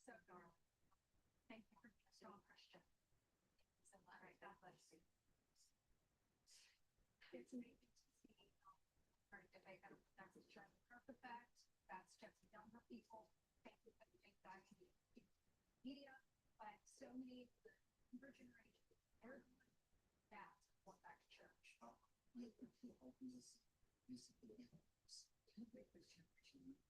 Thank you for being so Christian. So much. Right, God bless you. It's amazing to see her debate. That's a trend. Perfect fact. That's just younger people. Thank you for the that to the media, but so many of the younger generation, everyone that went back to church. I think for us, everything so you that wasn't our reason.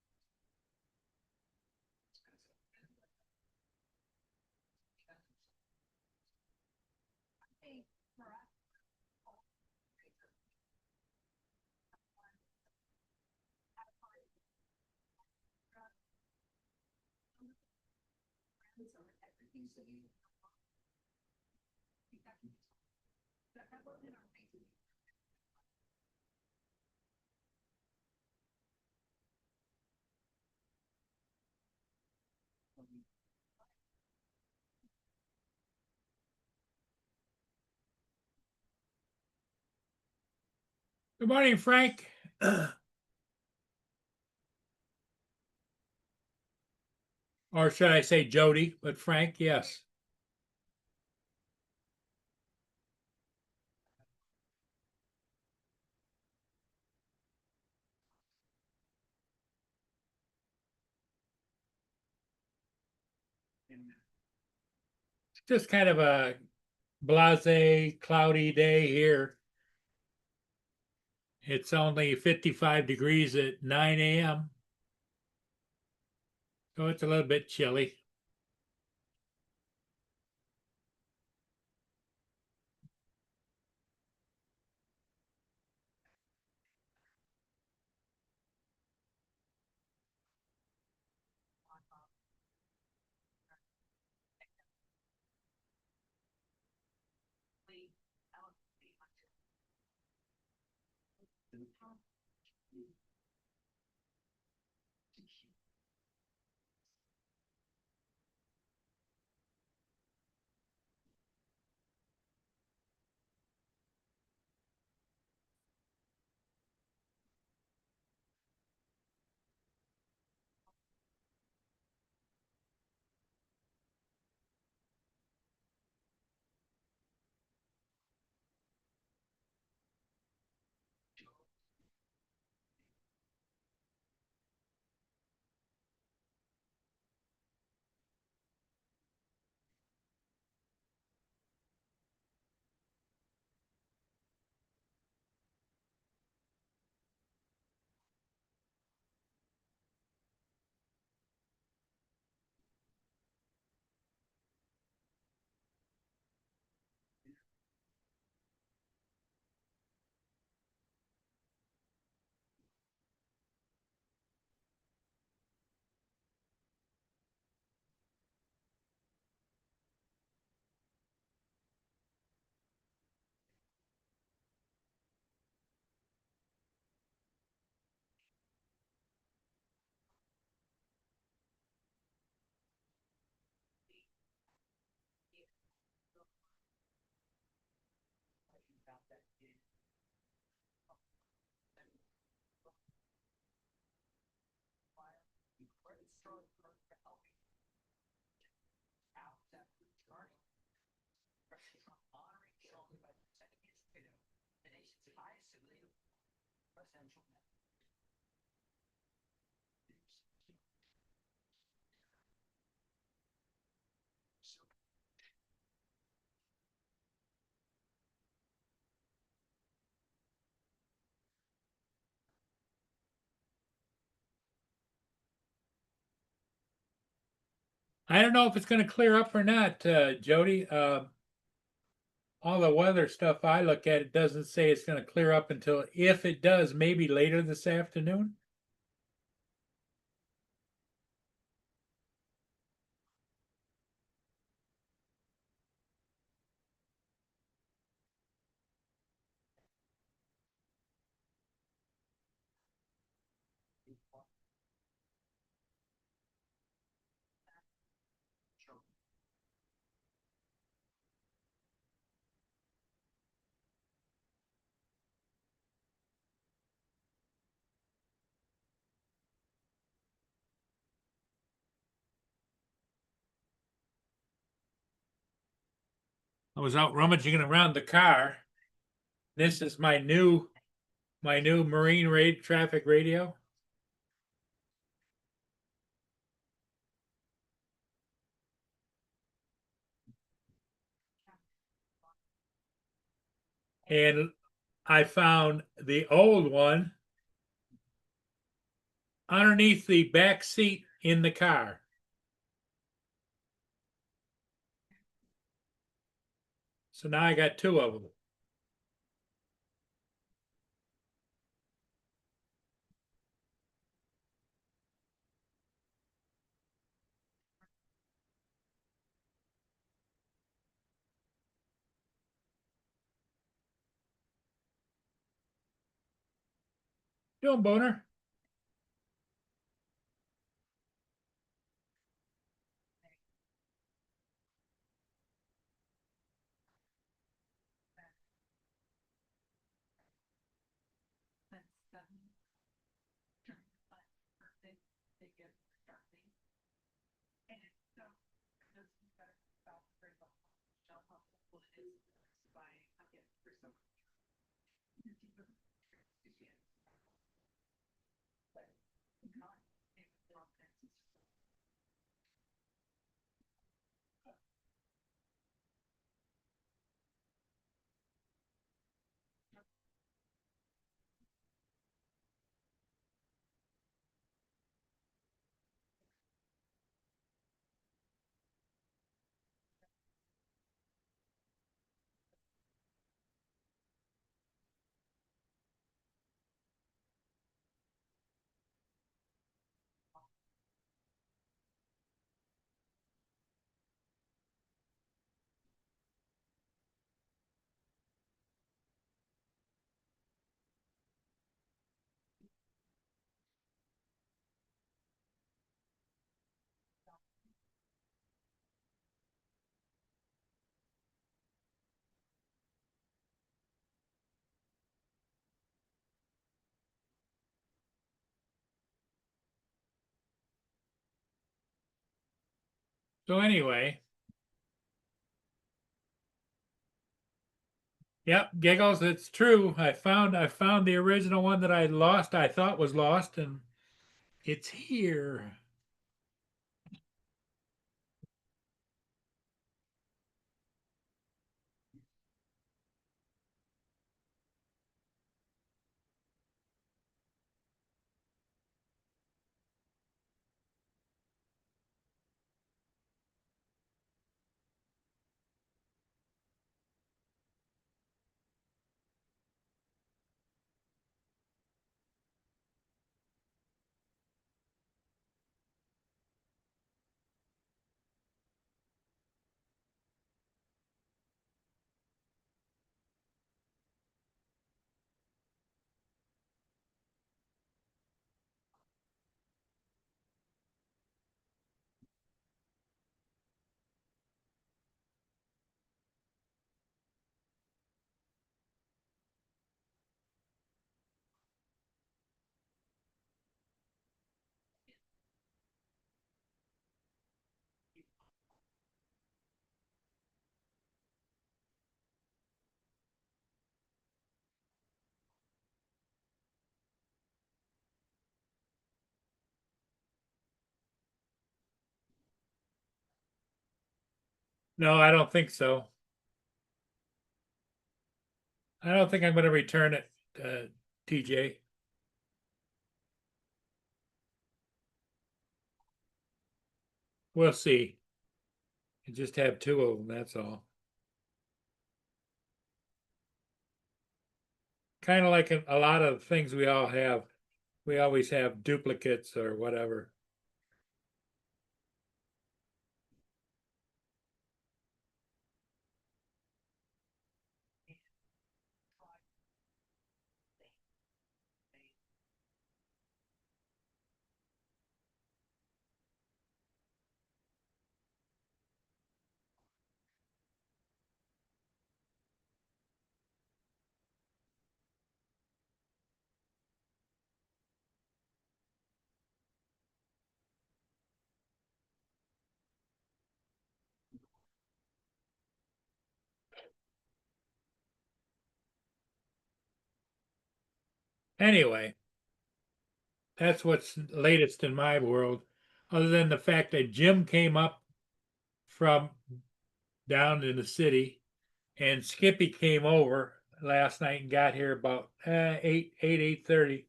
Good morning, Frank. Or should I say Jody, but Frank, yes. Just kind of a blasé, cloudy day here. It's only 55 degrees at 9 a.m. So it's a little bit chilly. I don't know if it's going to clear up or not, Jody. All the weather stuff I look at, it doesn't say it's going to clear up until, if it does, maybe later this afternoon. I was out rummaging around the car. This is my new marine raid traffic radio. And I found the old one underneath the back seat in the car. So now I got two of them. Doing boner. So anyway, yep, Giggles, it's true. I found the original one that I lost, I thought was lost, and it's here. No, I don't think so. I don't think I'm going to return it, TJ. We'll see. You just have two of them, that's all. Kind of like a lot of things we all have. We always have duplicates or whatever. Anyway, that's what's latest in my world, other than the fact that Jim came up from down in the city and Skippy came over last night and got here about 8:30.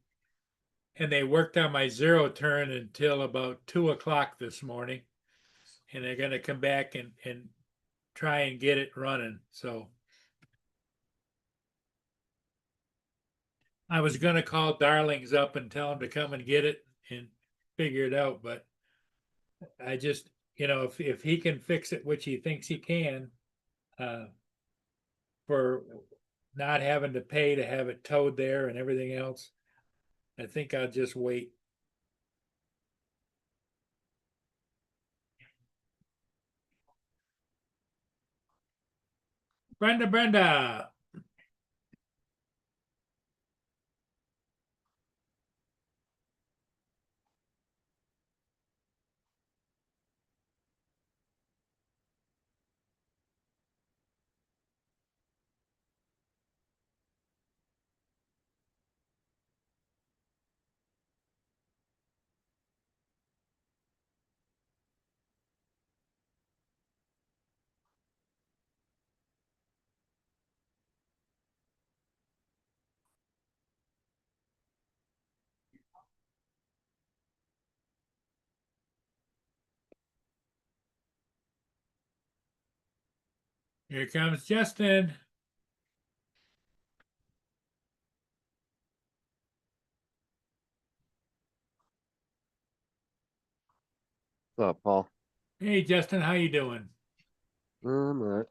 And they worked on my zero turn until about 2 o'clock this morning. And they're going to come back and try and get it running. So I was going to call Darlings up and tell them to come and get it and figure it out. But I just, if he can fix it, which he thinks he can, for not having to pay to have it towed there and everything else, I think I'll just wait. Brenda. Here comes Justin. What's up, Paul? Hey, Justin, how you doing? All right.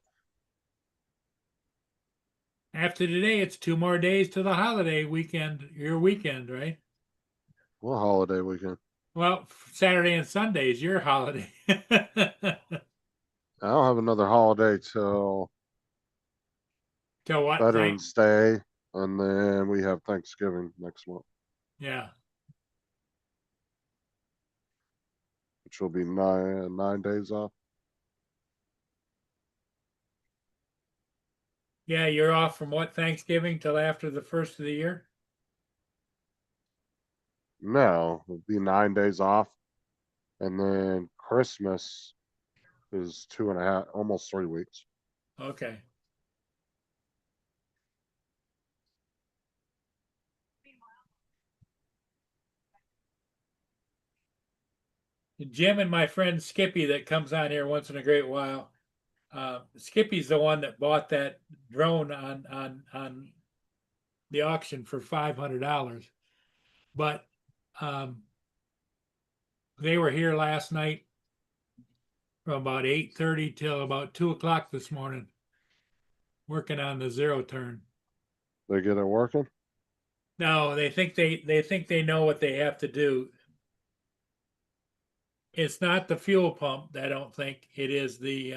After today, it's 2 more days to the holiday weekend, your weekend, right? What holiday weekend? Well, Saturday and Sunday is your holiday. I don't have another holiday till Till what? Veterans Day, and then we have Thanksgiving next month, Yeah. which will be nine days off. Yeah, you're off from what, Thanksgiving till after the first of the year? No, it'll be 9 days off, and then Christmas is 2.5, almost 3 weeks. Okay. Jim and my friend Skippy that comes on here once in a great while. Skippy's the one that bought that drone on the auction for $500. But they were here last night from about 8:30 till about 2 o'clock this morning, working on the zero turn. They get it working? No, they think they know what they have to do. It's not the fuel pump. I don't think it is the.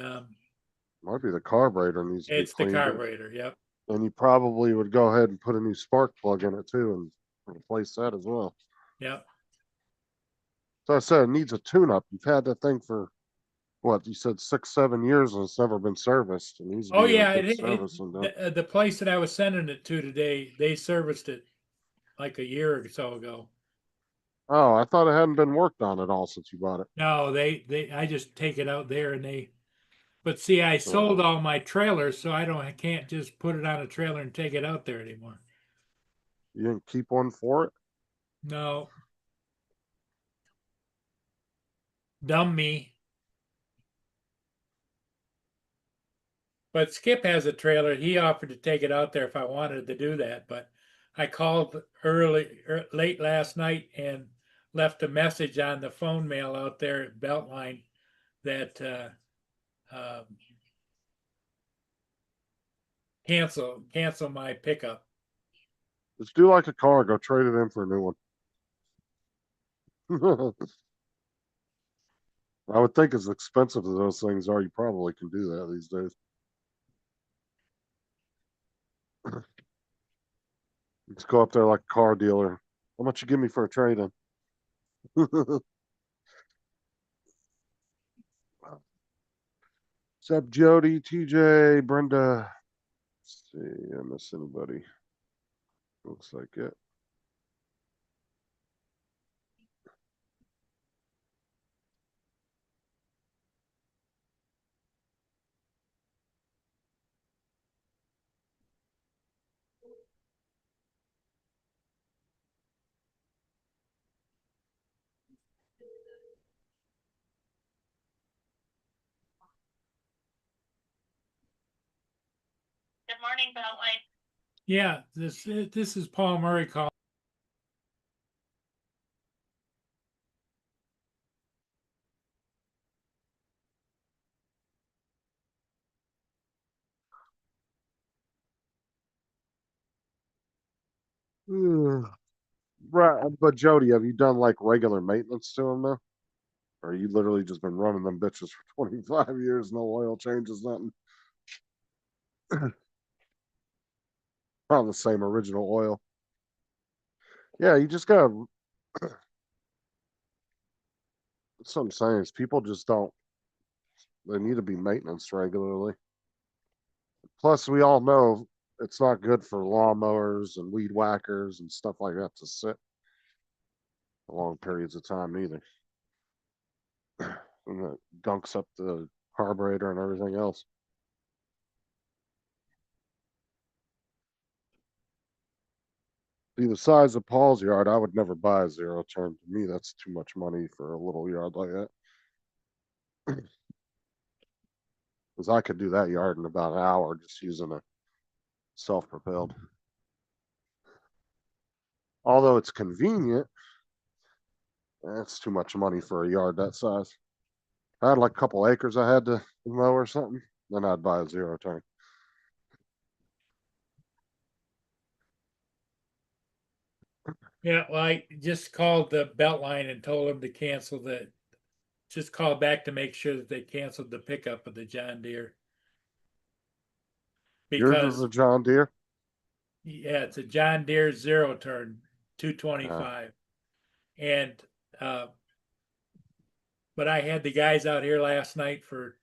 Might be the carburetor needs to be It's the cleaned up. carburetor. Yep. And you probably would go ahead and put a new spark plug in it too, and replace that as well. Yep. So I said it needs a tune-up. You've had that thing for what you said 6, 7 years, and it's never been serviced. It needs to Oh be a yeah, good service and done. the place that I was sending it to today, they serviced it like a year or so ago. Oh, I thought it hadn't been worked on at all since you bought it. No, I just take it out there and but see, I sold Oh. all my trailers, so I can't just put it on a trailer and take it out there anymore. You didn't keep one for it? No. Dumb me. But Skip has a trailer. He offered to take it out there if I wanted to do that, but I called late last night and left a message on the phone mail out there at Beltline that cancel my pickup. Just do like a car, go trade it in for a new one. I would think as expensive as those things are, you probably can do that these days. Let's go up there like a car dealer. How much you give me for a trade in? What's up, Jody, TJ, Brenda? Let's see, I miss anybody? Looks like it. morning, Beltline. Yeah, this is Paul Murray calling. Right, but Jody, have you done like regular maintenance to them though? Or you literally just been running them bitches for 25 years, no oil changes, nothing? On the same original oil. Yeah, you just gotta, that's what I'm saying is people just don't, they need to be maintenance regularly. Plus, we all know it's not good for lawnmowers and weed whackers and stuff like that to sit for long periods of time either. And it gunks up the carburetor and everything else. Be the size of Paul's yard, I would never buy a zero turn. To me, that's too much money for a little yard like that. Because I could do that yard in about an hour just using a self-propelled. Although it's convenient, that's too much money for a yard that size. If I had like a couple acres I had to mow or something, then I'd buy a zero turn. Yeah, well, I just called the Beltline and told them to cancel just call back to make sure that they canceled the pickup of the John Deere. Yours is Because, a John Deere? yeah, it's a John Deere zero turn, 225. And, but I had the guys out here last night for,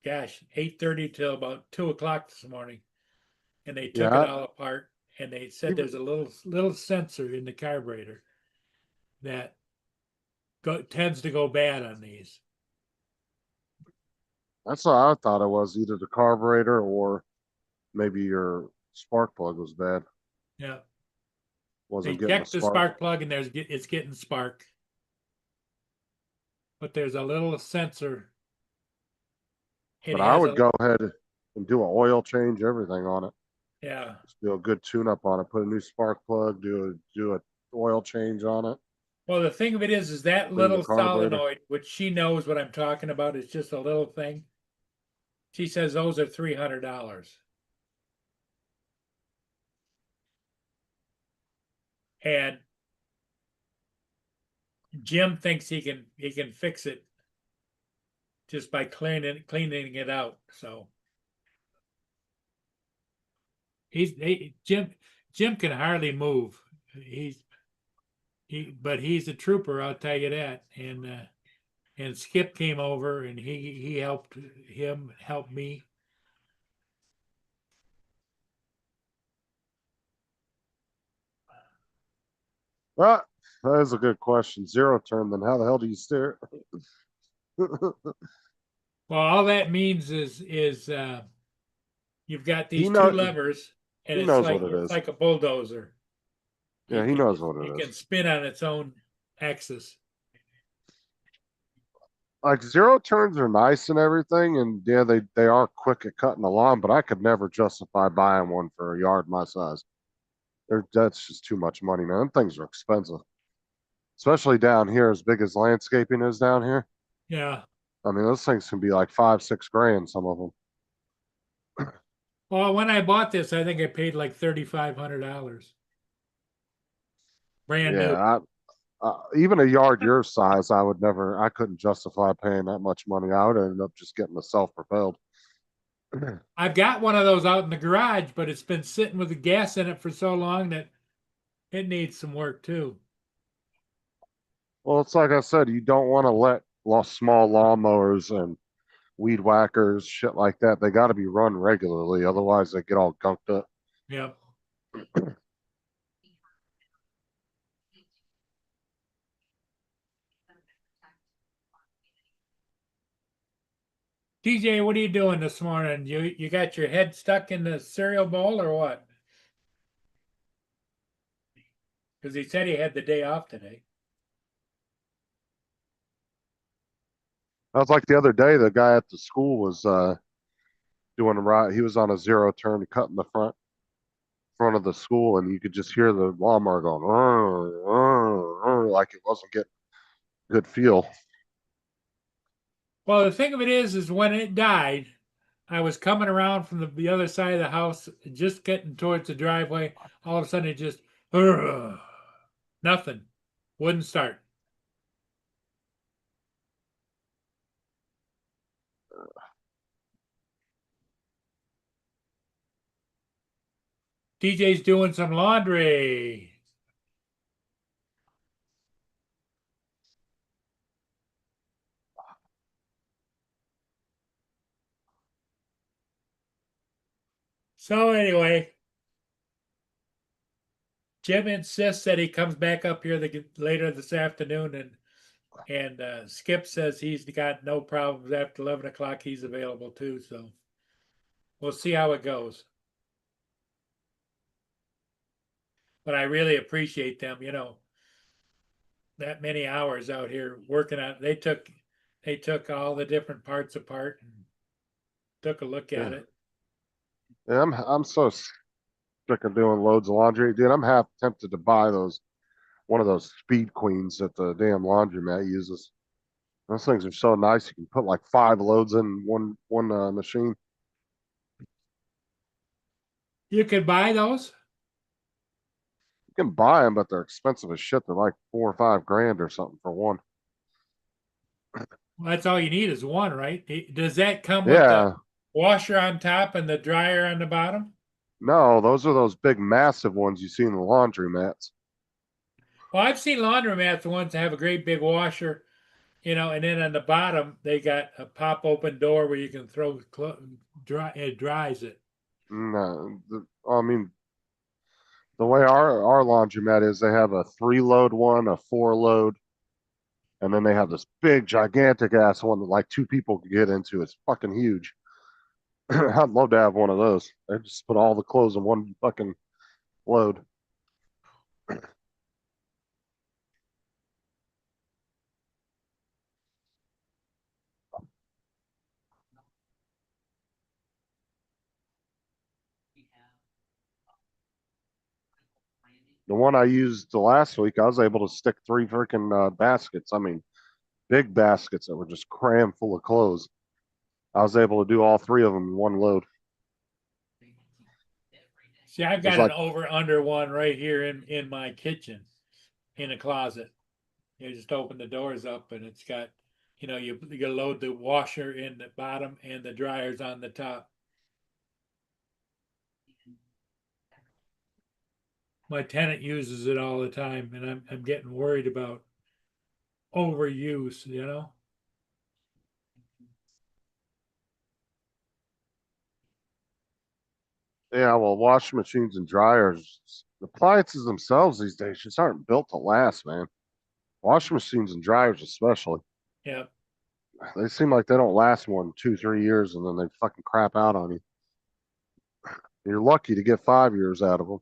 gosh, 8:30 till about 2 o'clock this morning. And they took it Yeah, all apart and they said even- there's a little sensor in the carburetor that tends to go bad on these. that's what I thought it was, either the carburetor or maybe your spark plug was bad. Yeah. They Wasn't getting the checked the spark. spark plug and it's getting spark. But there's a little sensor. It But I has would go ahead and do an oil change, everything on it. Yeah. Just do a good tune up on it. Put a new spark plug. Do a oil change on it. Well, the thing of it is that Clean the little carburetor. solenoid, which she knows what I'm talking about, is just a little thing. She says those are $300. And Jim thinks he can fix it just by cleaning it out. So Jim can hardly move. But he's a trooper, I'll tell you that. And Skip came over and he helped me. Ah, that is a good question. Zero turn, then how the hell do you steer it? Well, all that means is you've got these two knows- levers, and he it's knows like what it is. like a bulldozer. Yeah, he knows what it It is. can spin on its own axis. Like zero turns are nice and everything, and yeah, they are quick at cutting the lawn, but I could never justify buying one for a yard my size. That's just too much money, man. Them things are expensive, especially down here, as big as landscaping is down here. Yeah. I mean, those things can be like 5-6 grand, some of them. Well, when I bought this, I think I paid like $3,500. Brand new. Yeah, even a yard your size, I couldn't justify paying that much money. I would end up just getting a self-propelled. I've got one of those out in the garage, but it's been sitting with the gas in it for so long that it needs some work too. Well, it's like I said, you don't want to let small lawnmowers and weed whackers, shit like that. They got to be run regularly, otherwise they get all gunked up. Yep. TJ, what are you doing this morning? You got your head stuck in the cereal bowl or what? Because he said he had the day off today. I was like the other day, the guy at the school was doing a ride. He was on a zero turn, cutting the front of the school, and you could just hear the lawnmower going, like it wasn't getting good feel. Well, the thing of it is when it died, I was coming around from the other side of the house, just getting towards the driveway. All of a sudden, it just nothing, wouldn't start. DJ's doing some laundry. So anyway, Jim insists that he comes back up here later this afternoon, and Skip says he's got no problems after 11 o'clock. He's available too, so we'll see how it goes. But I really appreciate them, that many hours out here working on. They took all the different parts apart and took a look at Yeah. it. Yeah, I'm so sick of doing loads of laundry, dude. I'm half tempted to buy one of those speed queens that the damn laundromat uses. Those things are so nice. You can put like 5 loads in one machine. You could buy those. You can buy them, but they're expensive as shit. They're like 4 or 5 grand or something for one. Well, that's all you need is one, right? Does that come with the Yeah, washer on top and the dryer on the bottom? no, those are those big, massive ones you see in the laundromats. Well, I've seen laundromats ones that have a great big washer, and then on the bottom they got a pop open door where you can throw dry. It dries it. No, I mean the way our laundromat is, they have a 3 load one, a 4 load, and then they have this big, gigantic ass one that like 2 people could get into. It's fucking huge. I'd love to have one of those. They just put all the clothes in one fucking load. The one I used the last week, I was able to stick 3 freaking baskets. I mean, big baskets that were just crammed full of clothes. I was able to do all 3 of them in one load. See, I've It was got an like, over under one right here in my kitchen in a closet. You just open the doors up and it's got, you load the washer in the bottom and the dryers on the top. My tenant uses it all the time, and I'm getting worried about overuse. yeah, well, washing machines and dryers, appliances themselves these days just aren't built to last, man. Washing machines and dryers, especially, Yeah. they seem like they don't last more than 2, 3 years, and then they fucking crap out on you. You're lucky to get 5 years out of them.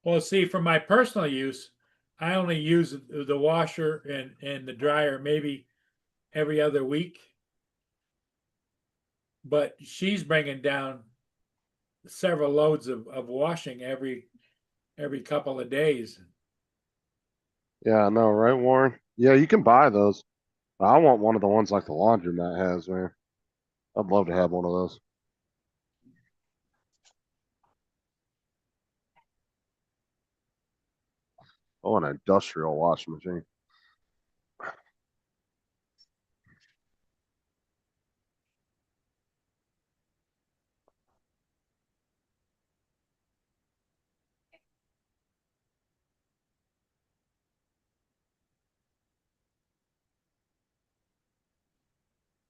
Well, see, for my personal use, I only use the washer and the dryer maybe every other week. But she's bringing down several loads of washing every couple of days. Yeah, I know, right, Warren? Yeah, you can buy those. I want one of the ones like the laundromat has, man. I'd love to have one of those. Oh, an industrial washing machine.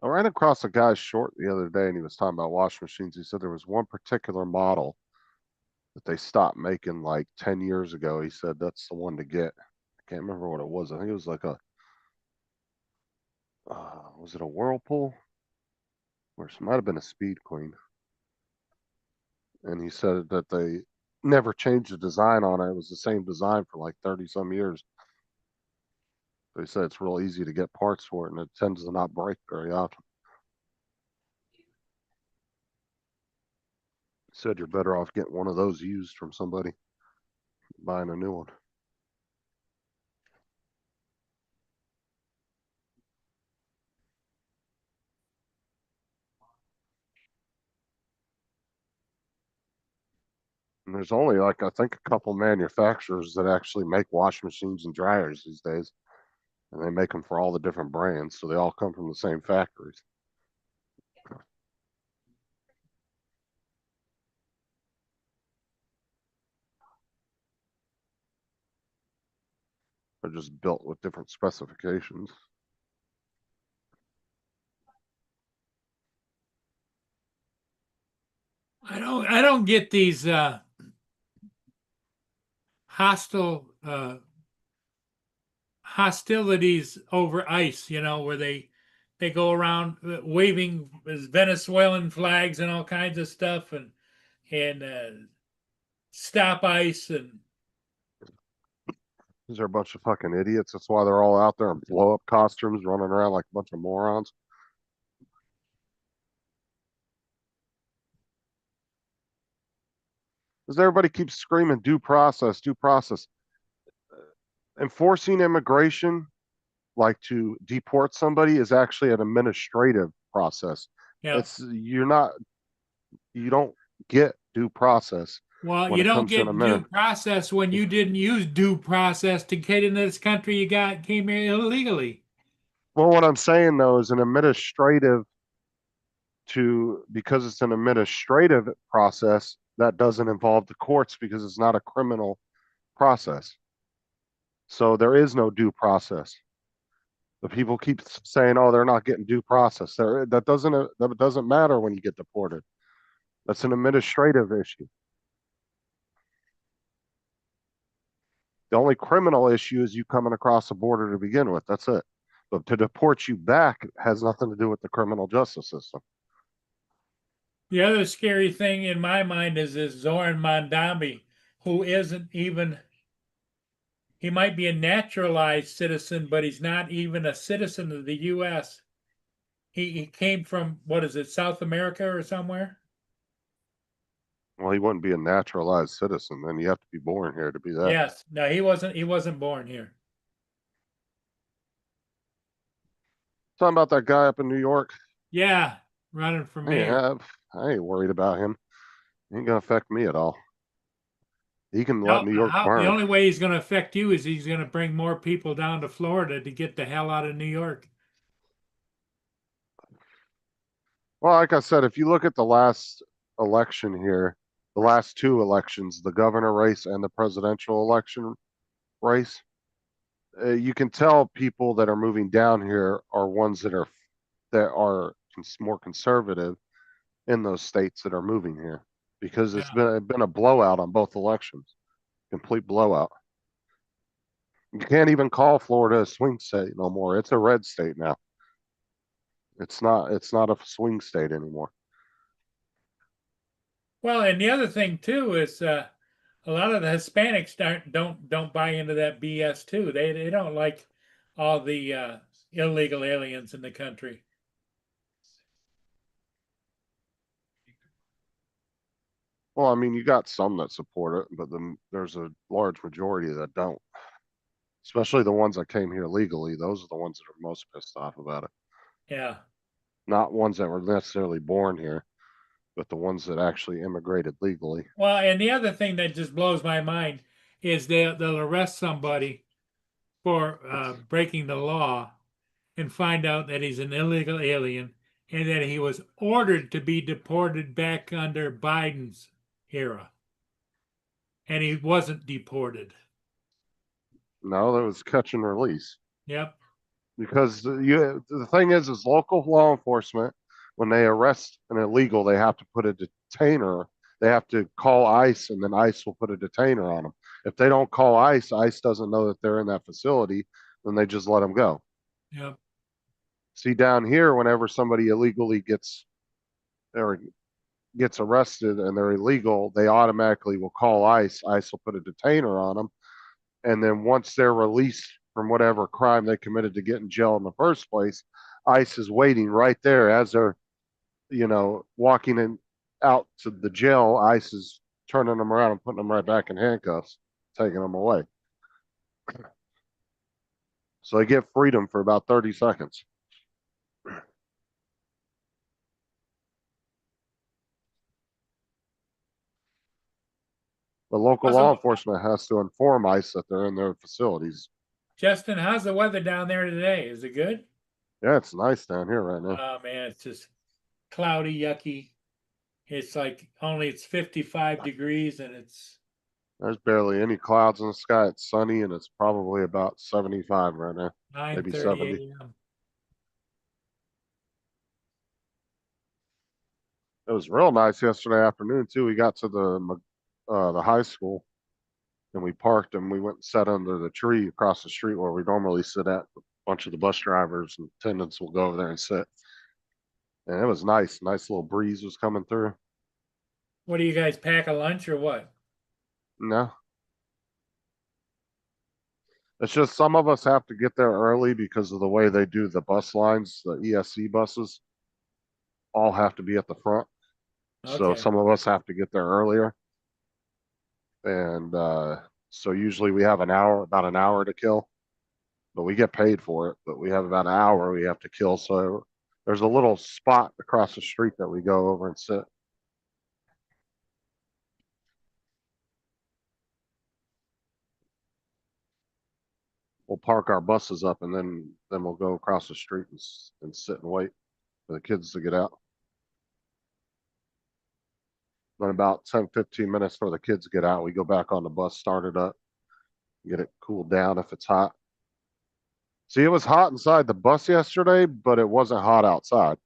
I ran across a guy's short the other day and he was talking about washing machines. He said there was one particular model that they stopped making like 10 years ago. He said that's the one to get. I can't remember what it was. I think it was like was it a Whirlpool? Or it might have been a Speed Queen. And he said that they never changed the design on it. It was the same design for like 30 some years. They say it's real easy to get parts for it and it tends to not break very often. Said you're better off getting one of those used from somebody, buying a new one. And there's only like, I think, a couple manufacturers that actually make washing machines and dryers these days. And they make them for all the different brands. So they all come from the same factories. They're just built with different specifications. I don't get these hostile hostilities over ICE, where they go around waving Venezuelan flags and all kinds of stuff and stop ICE and These are a bunch of fucking idiots. That's why they're all out there in blow up costumes running around like a bunch of morons. Because everybody keeps screaming due process, due process. Enforcing immigration, like to deport somebody, is actually an administrative process. yeah. You don't get due process. Well, when you it don't comes to an get due Ameri- process when you didn't use due process to get into this country. Came here illegally. Well, what I'm saying though is an administrative because it's an administrative process that doesn't involve the courts because it's not a criminal process. So there is no due process. The people keep saying, "Oh, they're not getting due process." That doesn't matter when you get deported. That's an administrative issue. The only criminal issue is you coming across the border to begin with. That's it. But to deport you back has nothing to do with the criminal justice system. The other scary thing in my mind is this Zoran Mandambi, who isn't even, he might be a naturalized citizen, but he's not even a citizen of the U.S. He came from, what is it, South America or somewhere? Well, he wouldn't be a naturalized citizen. Then you have to be born here to be that. Yes. No, he wasn't born here. Talking about that guy up in New York. Yeah, running for mayor. Yeah, I ain't worried about him. He ain't gonna affect me at all. He can let No, New York the burn. only way he's going to affect you is he's going to bring more people down to Florida to get the hell out of New York. Well, like I said, if you look at the last election here, the last two elections, the governor race and the presidential election race, you can tell people that are moving down here are ones that are more conservative in those states that are moving here because it's Yeah. been a blowout on both elections, complete blowout. You can't even call Florida a swing state no more. It's a red state now. It's not a swing state anymore. Well, and the other thing too is a lot of the Hispanics don't buy into that BS too. They don't like all the illegal aliens in the country. Well, I mean, you got some that support it, but then there's a large majority that don't. Especially the ones that came here legally. Those are the ones that are most pissed off about it. Yeah. Not ones that were necessarily born here, but the ones that actually immigrated legally. Well, and the other thing that just blows my mind is they'll arrest somebody for breaking the law and find out that he's an illegal alien and that he was ordered to be deported back under Biden's era. And he wasn't deported. No, that was catch and release. Yep. Because the thing is local law enforcement, when they arrest an illegal, they have to put a detainer. They have to call ICE, and then ICE will put a detainer on them. If they don't call ICE, ICE doesn't know that they're in that facility, then they just let them go. Yep. See, down here, whenever somebody illegally gets arrested and they're illegal, they automatically will call ICE. ICE will put a detainer on them, and then once they're released from whatever crime they committed to get in jail in the first place, ICE is waiting right there as they're, walking in out to the jail. ICE is turning them around and putting them right back in handcuffs, taking them away. So they get freedom for about 30 seconds. The local law enforcement has to inform ICE that they're in their facilities. Justin, how's the weather down there today? Is it good? Yeah, it's nice down here right now. Oh man, it's just cloudy, yucky. It's like it's 55 degrees and it's There's barely any clouds in the sky. It's sunny and it's probably about 75 right now. Maybe 9:30 70. a.m. It was real nice yesterday afternoon too. We got to the high school and we parked and we went and sat under the tree across the street where we normally sit at. A bunch of the bus drivers and attendants will go over there and sit. And it was nice. Nice little breeze was coming through. What do you guys pack a lunch or what? No. It's just some of us have to get there early because of the way they do the bus lines. The ESC buses all have to be at the front. So Okay. some of us have to get there earlier. And so usually we have about an hour to kill, but we get paid for it. But we have about an hour we have to kill. So there's a little spot across the street that we go over and sit. We'll park our buses up and then we'll go across the street and sit and wait for the kids to get out. Then about 10, 15 minutes before the kids get out, we go back on the bus, start it up, get it cooled down if it's hot. See, it was hot inside the bus yesterday, but it wasn't hot outside.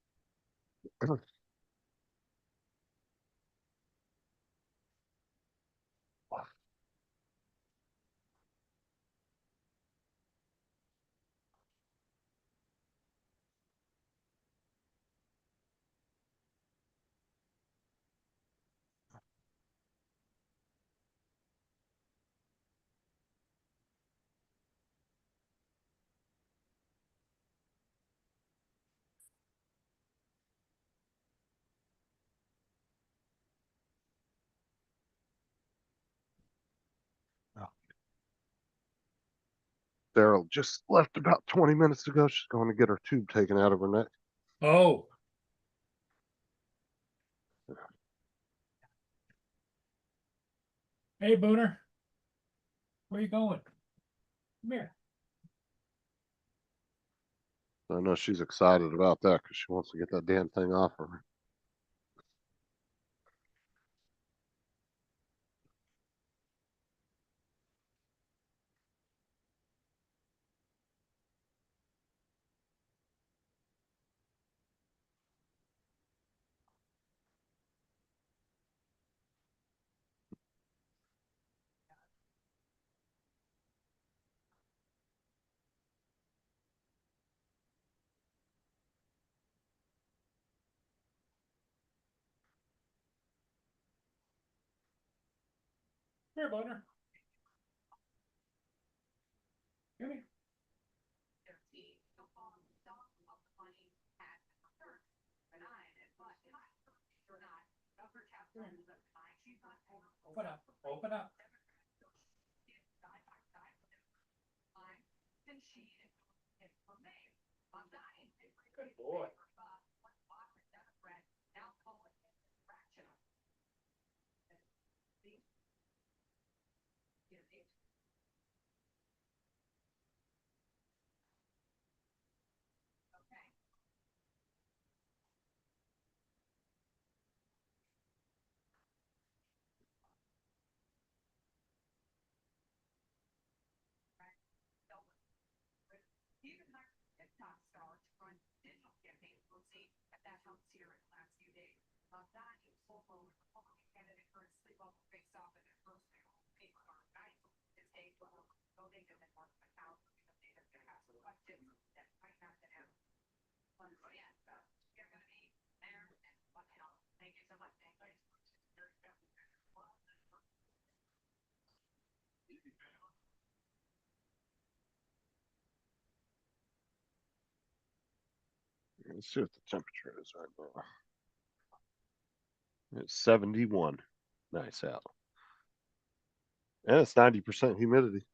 Daryl just left about 20 minutes ago. She's going to get her tube taken out of her neck. Oh. Hey, Booner. Where you going? Come here. I know she's excited about that because she wants to get that damn thing off of her. Here, Booner. Come here. Open up. Open up. Good boy. Let's see what the temperature is right now. It's 71. Nice out. And it's 90% humidity.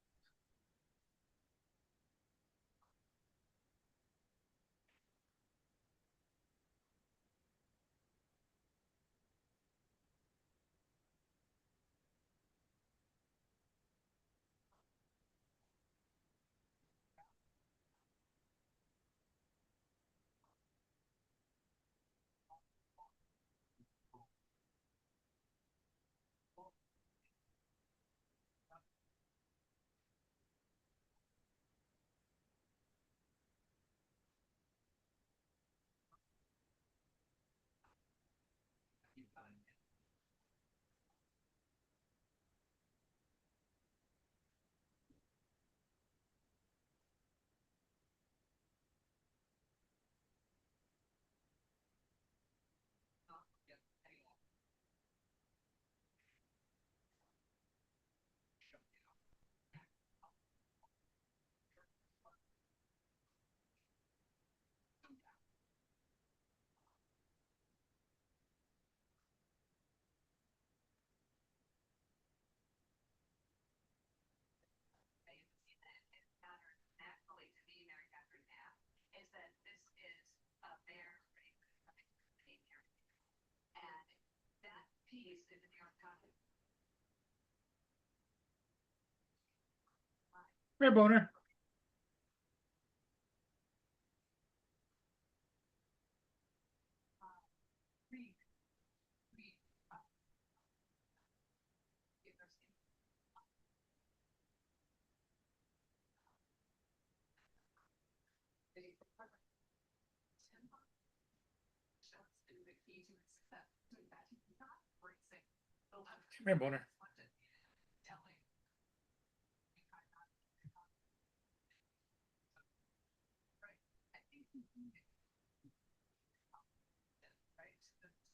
naturally to the American now is that this is a bear behavior. And that piece in the New York Times. Here, Boner. Here, Boner.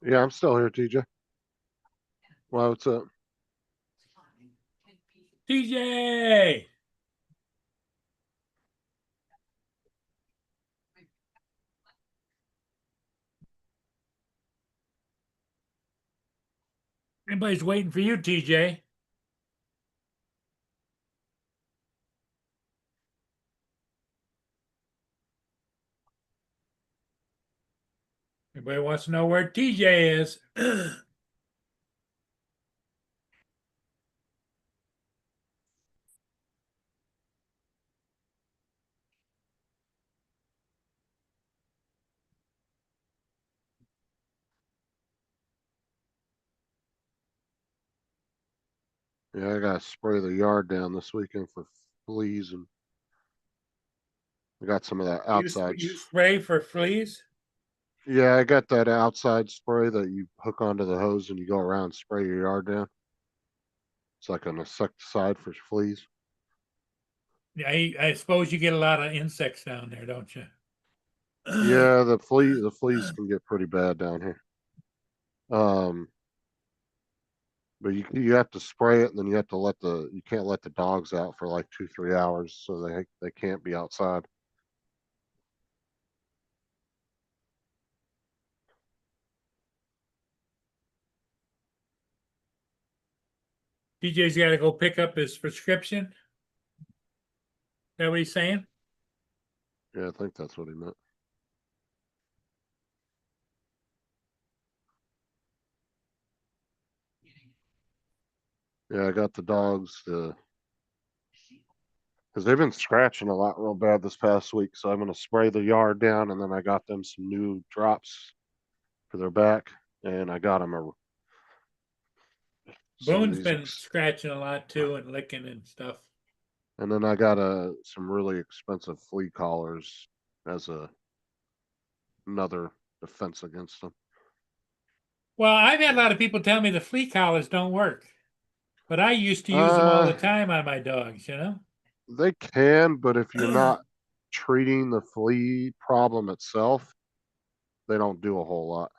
Yeah, I'm still here, TJ. Well, what's up? TJ! Everybody's waiting for you, TJ. Everybody wants to know where TJ is. Yeah, I gotta spray the yard down this weekend for fleas, and I got some of that outside. You spray for fleas? Yeah, I got that outside spray that you hook onto the hose and you go around and spray your yard down. It's like an insecticide for fleas. Yeah, I suppose you get a lot of insects down there, don't you? Yeah, the fleas can get pretty bad down here. But you have to spray it, and then you have to you can't let the dogs out for like 2-3 hours, so they can't be outside. TJ's got to go pick up his prescription. Is that what he's saying? Yeah, I think that's what he meant. Yeah, I got the dogs to, because they've been scratching a lot real bad this past week. So I'm gonna spray the yard down, and then I got them some new drops for their back, and I got them some of Boone's these, been scratching a lot too and licking and stuff. and then I got some really expensive flea collars as another defense against them. Well, I've had a lot of people tell me the flea collars don't work, but I used to use them all the time on my dogs, you know? They can, but if you're not treating the flea problem itself, they don't do a whole lot.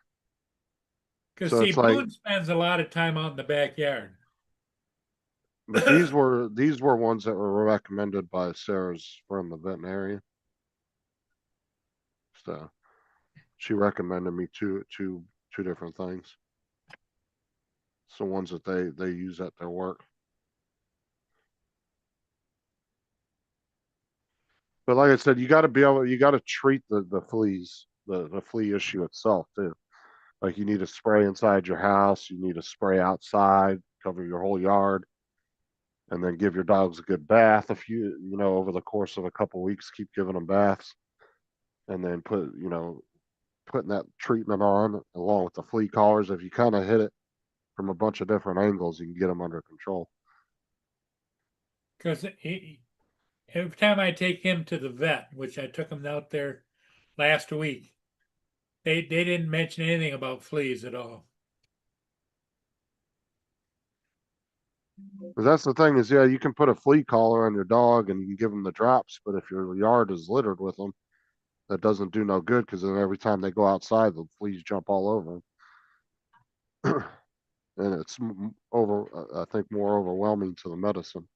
Because So see, it's like, Boone spends a lot of time out in the backyard. but these were ones that were recommended by Sarah's from the veterinarian. So She recommended me two different things. It's the ones that they use at their work. But like I said, you got to be able, you got to treat the fleas, the flea issue itself too. Like you need to spray inside your house, you need to spray outside, cover your whole yard, and then give your dogs a good bath. If you know, over the course of a couple weeks, keep giving them baths, and then putting that treatment on along with the flea collars. If you kind of hit it from a bunch of different angles, you can get them under control. Because every time I take him to the vet, which I took him out there last week, they didn't mention anything about fleas at all. But that's the thing is, yeah, you can put a flea collar on your dog and you can give them the drops, but if your yard is littered with them, that doesn't do no good because then every time they go outside, the fleas jump all over them. And it's I think, more overwhelming to the medicine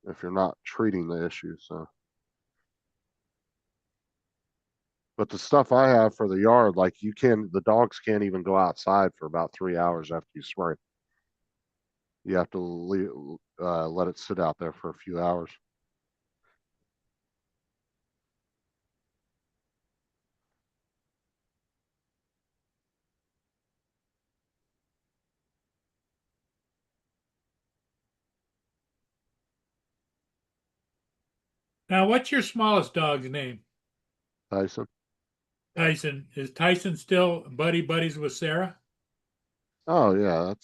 if you're not treating the issue. So, but the stuff I have for the yard, like the dogs can't even go outside for about 3 hours after you spray. You have to let it sit out there for a few hours. Now, what's your smallest dog's name? Tyson. Tyson. Is Tyson still buddies with Sarah? Oh yeah,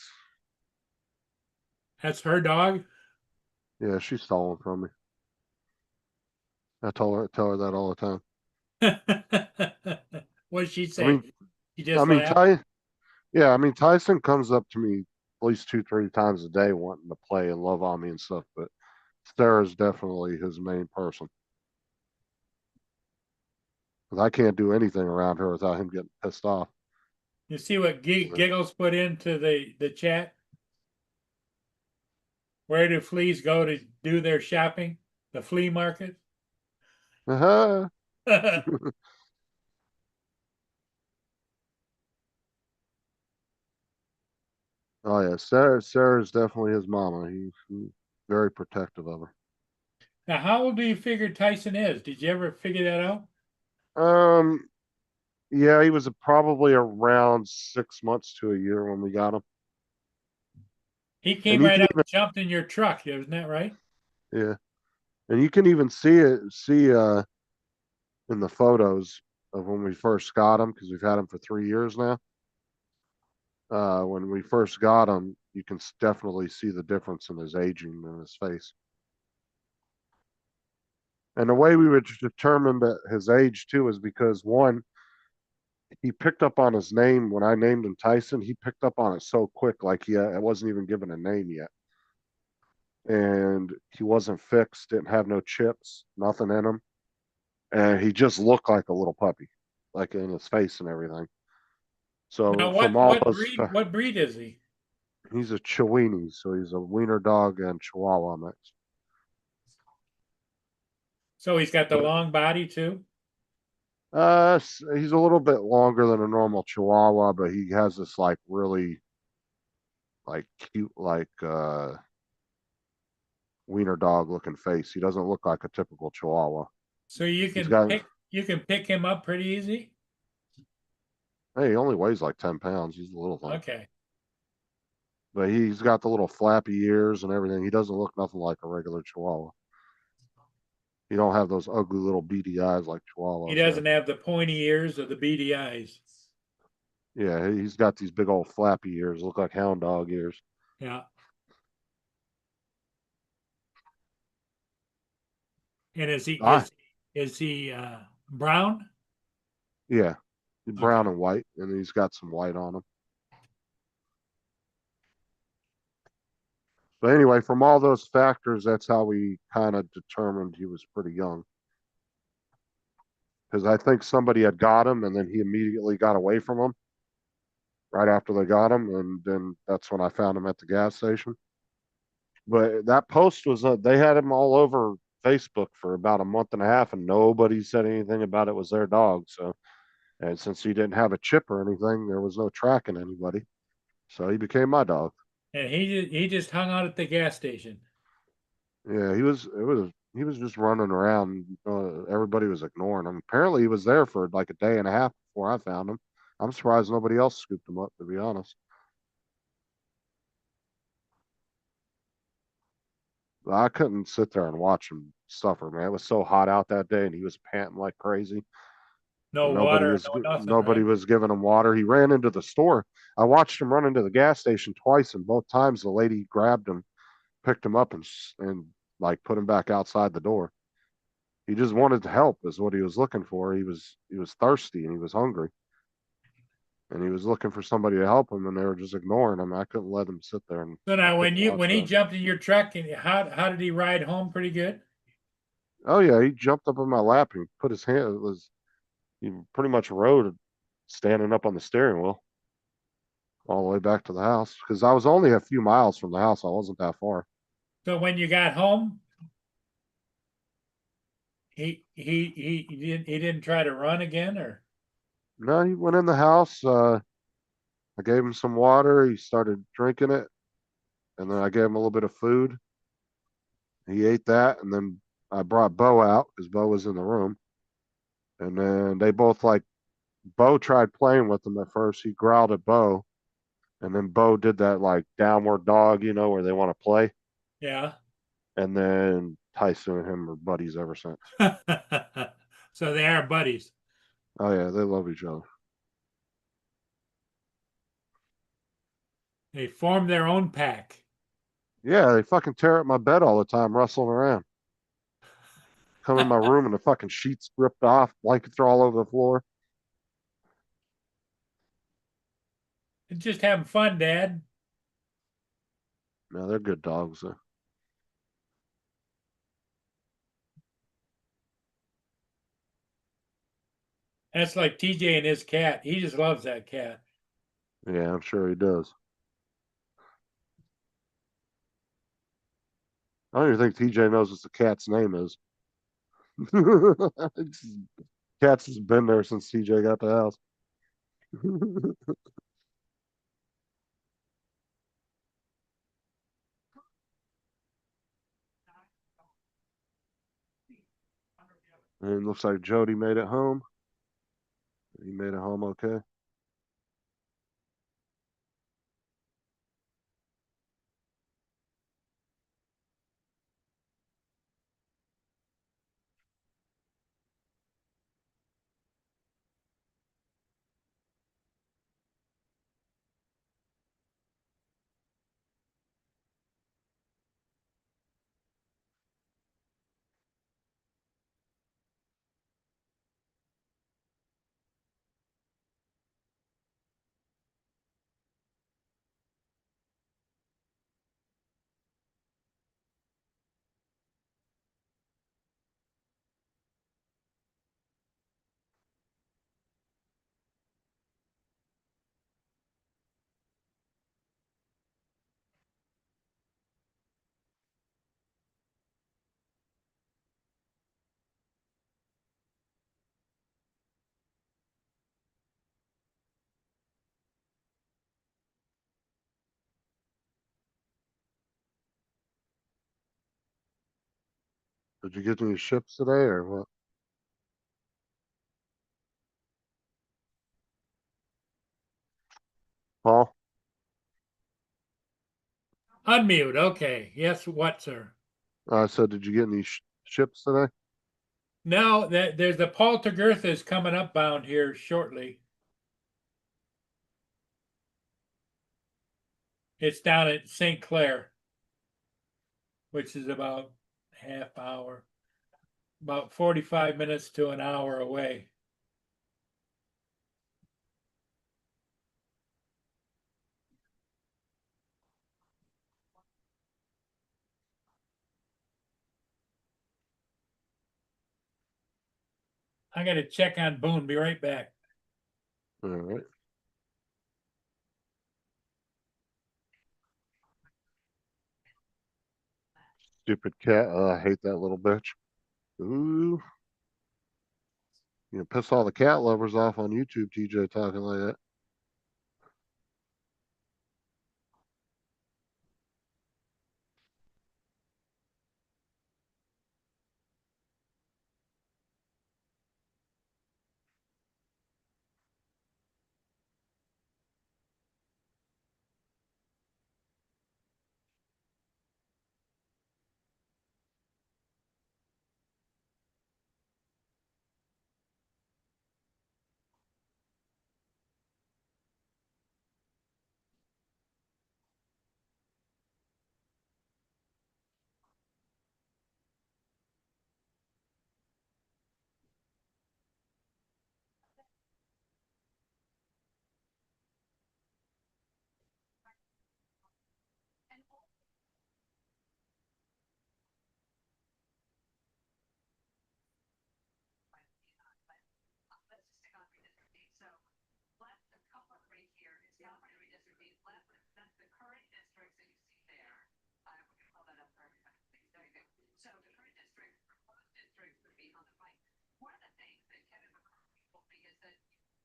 That's her dog? yeah, she's stolen from me. I tell her that all the time. What did she I say? mean, She I just mean, laughed. yeah, I mean, Tyson comes up to me at least 2, 3 times a day wanting to play and love on me and stuff, but Sarah's definitely his main person. 'Cause I can't do anything around her without him getting pissed off. You see what Giggles put into the chat? Where do fleas go to do their shopping? The flea market? Uh-huh. Oh yeah, Sarah's definitely his mama. He's very protective of Now, how old do you figure Tyson is? Did you ever figure that out? her. Yeah, he was probably around 6 months to a year when we got him. He And came you right can up even and jumped in your truck, isn't that right? Yeah, and you can even see in the photos of when we first got him because we've had him for 3 years now. When we first got him, you can definitely see the difference in his aging in his face. And the way we would determine that his age too is because one, he picked up on his name when I named him Tyson. He picked up on it so quick, like it wasn't even given a name yet, and he wasn't fixed, didn't have no chips, nothing in him, and he just looked like a little puppy, like in his face and everything. So Now, from all those, what breed is he? he's a Chiweenie, so he's a wiener dog and Chihuahua mix. So he's got the But long body too? he's a little bit longer than a normal Chihuahua, but he has this like really like cute wiener dog looking face. He doesn't look like a typical Chihuahua. So He's got you can pick him up pretty easy? Hey, he only weighs like 10 pounds. He's a little thing, Okay. but he's got the little flappy ears and everything. He doesn't look nothing like a regular Chihuahua. He don't have those ugly little beady eyes like He Chihuahuas have. doesn't have the pointy ears or the beady eyes. Yeah, he's got these big old flappy ears, look like hound dog ears. Yeah. And Ah, is he brown? yeah, brown Okay. and white, and he's got some white on him. But anyway, from all those factors, that's how we kind of determined he was pretty young. Because I think somebody had got him, and then he immediately got away from him right after they got him, and then that's when I found him at the gas station. But that post was they had him all over Facebook for about a month and a half, and nobody said anything about it was their dog. So And since he didn't have a chip or anything, there was no tracking anybody. So he became my dog. And he just hung out at the gas station. Yeah, he was just running around. Everybody was ignoring him. Apparently, he was there for like a day and a half before I found him. I'm surprised nobody else scooped him up, to be honest. I couldn't sit there and watch him suffer, man. It was so hot out that day, and he was panting like crazy. No And nobody water, was no nothing, nobody right? was giving him water. He ran into the store. I watched him run into the gas station twice, and both times the lady grabbed him, picked him up, and like put him back outside the door. He just wanted to help, is what he was looking for. He was thirsty and he was hungry, and he was looking for somebody to help him, and they were just ignoring him. I couldn't let him sit there, and So I now couldn't watch when he that. jumped in your truck, and how did he ride home pretty good? Oh yeah, he jumped up in my lap and put his hand. It was He pretty much rode standing up on the steering wheel all the way back to the house because I was only a few miles from the house. I wasn't that far. So when you got home, he didn't try to run again, or No, he went in the house. I gave him some water. He started drinking it, and then I gave him a little bit of food. He ate that, and then I brought Bo out because Bo was in the room, and then they both like Bo tried playing with him at first. He growled at Bo, and then Bo did that like downward dog, where they want to play, yeah. and then Tyson and him are buddies ever since. So they are buddies. Oh yeah, they love each other. They form their own pack. Yeah, they fucking tear up my bed all the time, rustling around. Come in my room and the fucking sheets ripped off, blankets are all over the floor. Just having fun, Dad. No, they're good dogs. That's like TJ and his cat. He just loves that cat. Yeah, I'm sure he does. I don't even think TJ knows what the cat's name is. Cat's has been there since TJ got the house. And it looks like Jody made it home. He made it home okay. Did you get any ships today or what? Paul? Unmute. Okay. Yes, what, sir? I said, did you get any ships today? No, there's the Paul Tagurtha is coming up bound here shortly. It's down at St. Clair, which is about half hour, about 45 minutes to an hour away. I got to check on Boone. Be right back. All right. Stupid cat. I hate that little bitch. Ooh. You know, piss all the cat lovers off on YouTube, TJ talking like that. And all let's just stick on redistricting. So left, the color right here is California redistricting. Left, that's the current districts that you see there. We can pull that up for everybody. There you go. So the current district, proposed districts would be on the right. One of the things that can occur people think is that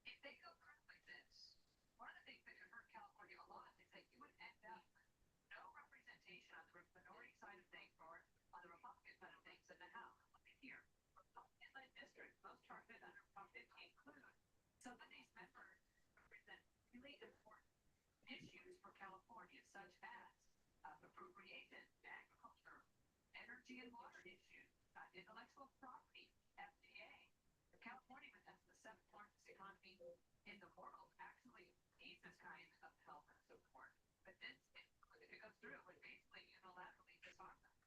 if they go through like this, one of the things that could hurt California a lot is that you would end up with no representation on the minority side of things or on the Republican side of things in the House. Look at here. Republican-led districts, most targeted under Prop 50 include some of these members represent really important issues for California, such as appropriation, agriculture, energy and water issues, intellectual property, FDA. California, that's the seventh largest economy in the world, actually needs this kind of help and support. But this, if it goes through, would basically unilaterally disarm them.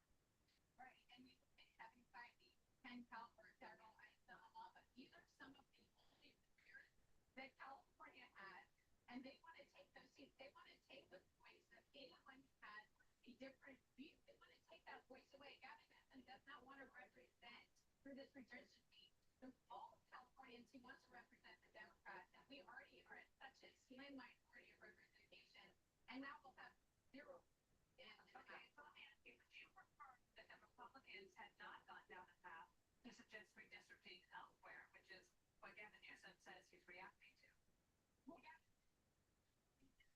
Right, and you have in fact can California federal law, but these are some of the only experience that California had, and they want to take those seats. They want to take the voice of anyone who has a different view. They want to take that voice away. Gavin Newsom does not want to represent through this redistricting all Californians. He wants to represent the Democrats, and we already are at such a slim minority of representation, and now we'll have zero. Okay, so let me ask you, would you prefer that the Republicans had not gone down the path to suggest redistricting elsewhere, which is what Gavin Newsom says he's reacting to? Well, Gavin,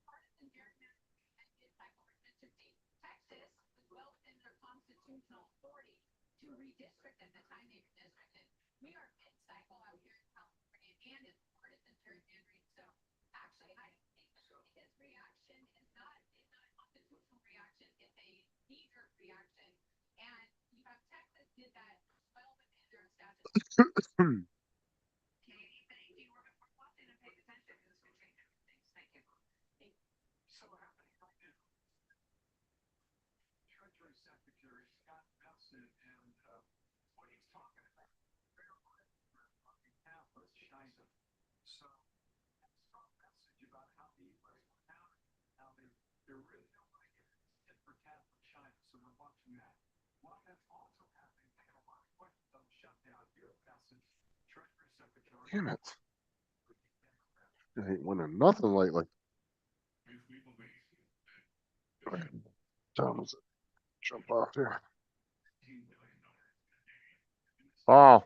partisan gerrymandering and anti-cycle redistricting. Texas was well within their constitutional authority to redistrict at the time they redistricted. We are mid-cycle out here in California, and it's partisan gerrymandering. So actually, I think his reaction is not a constitutional reaction; it's a knee-jerk reaction. And you have Texas did that well within their statute. Katie, thank you. We're watching and paying attention. This could change everything. Thank you. So what happening right now? Treasury Secretary Scott Bessent and what he's talking about on behalf of China. So that's a strong message about how the U.S. went out, how they're really don't want to get tit for tat with China. So we're watching that. While that's also happening, I got a lot of questions on the shutdown here. Bessent, Treasury Secretary. Damn it. I ain't winning nothing lately. Thomas, jump off here. Oh.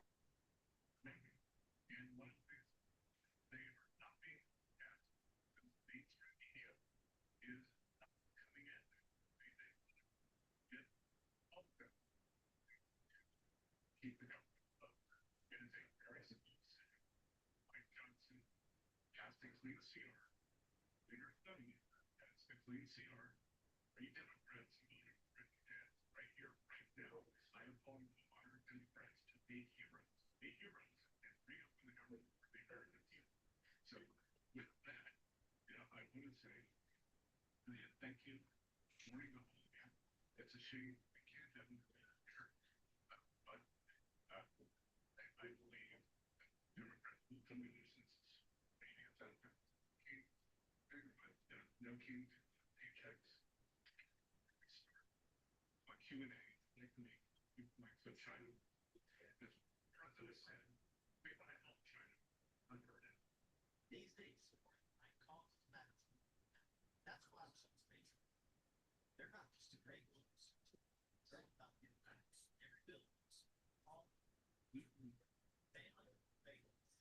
Thank you. It's a shame we can't have them there, but I believe Democrats will come in since maybe it's no key paychecks. A Q&A, like the China, the president said, we want to help China. Unheard. These days, I call medicine. That's why I'm so space. They're not just a great looks. They're about the impacts, their abilities, all we fail, fails.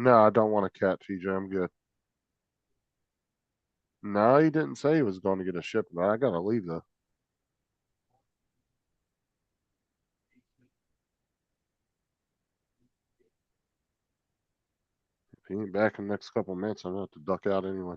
No, I don't want a cat, TJ. I'm good. No, he didn't say he was going to get a shipment. I gotta leave though. If he ain't back in the next couple of minutes, I'm gonna have to duck out anyway.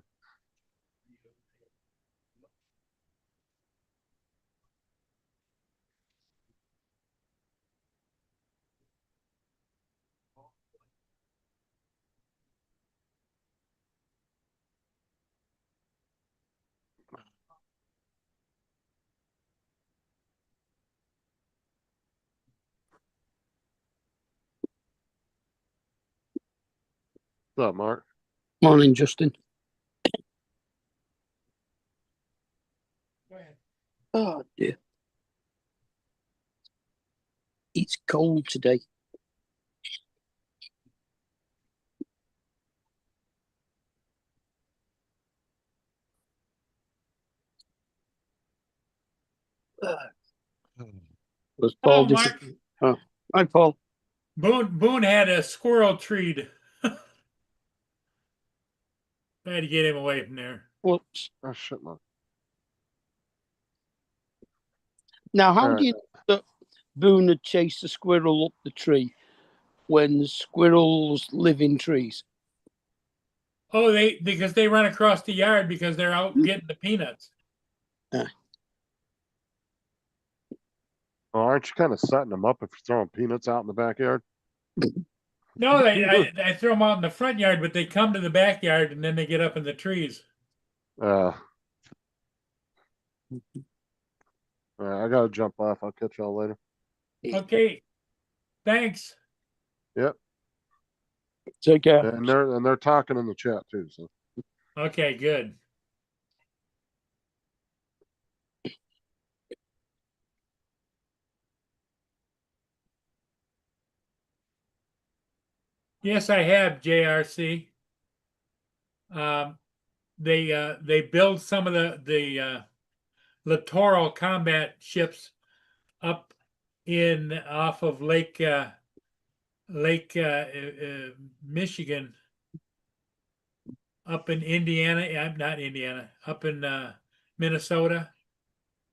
What's up, Mark? Morning, Justin. Go ahead. Oh dear. It's cold today. Was Hello, Paul Mark. Oh, hi, Paul. Boone had a squirrel treed. I had to get him away from there. Whoops. Oh shit, Mark. Now, how Alright. do you know that Boone had chased the squirrel up the tree when squirrels live in trees? Oh, because they run across the yard because they're out getting the peanuts. Well, aren't you kind of setting them up if you're throwing peanuts out in the backyard? No, I throw them out in the front yard, but they come to the backyard and then they get up in the trees. I gotta jump off. I'll catch y'all later. Okay, thanks. Yep. Take care. And they're talking in the chat too. So Okay, good. Yes, I have JRC. They build some of the littoral combat ships up in off of Lake Michigan, up in Indiana. Not Indiana, up in Minnesota,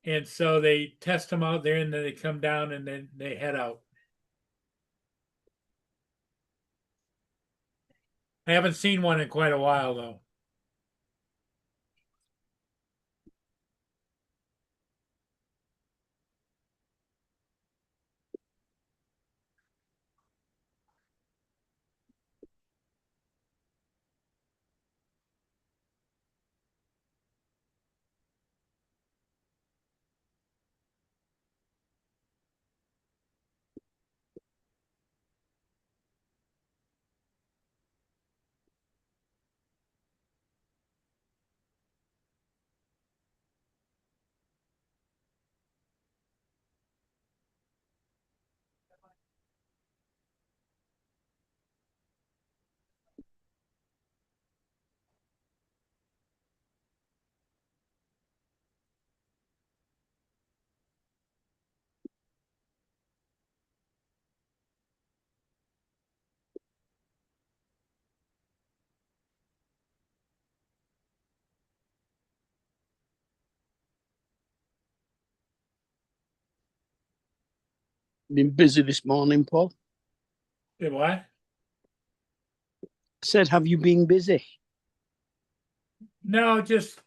and so they test them out there, and then they come down and then they head out. I haven't seen one in quite a while though. Been busy this morning, Paul. Did what? I said, have you been busy? No, just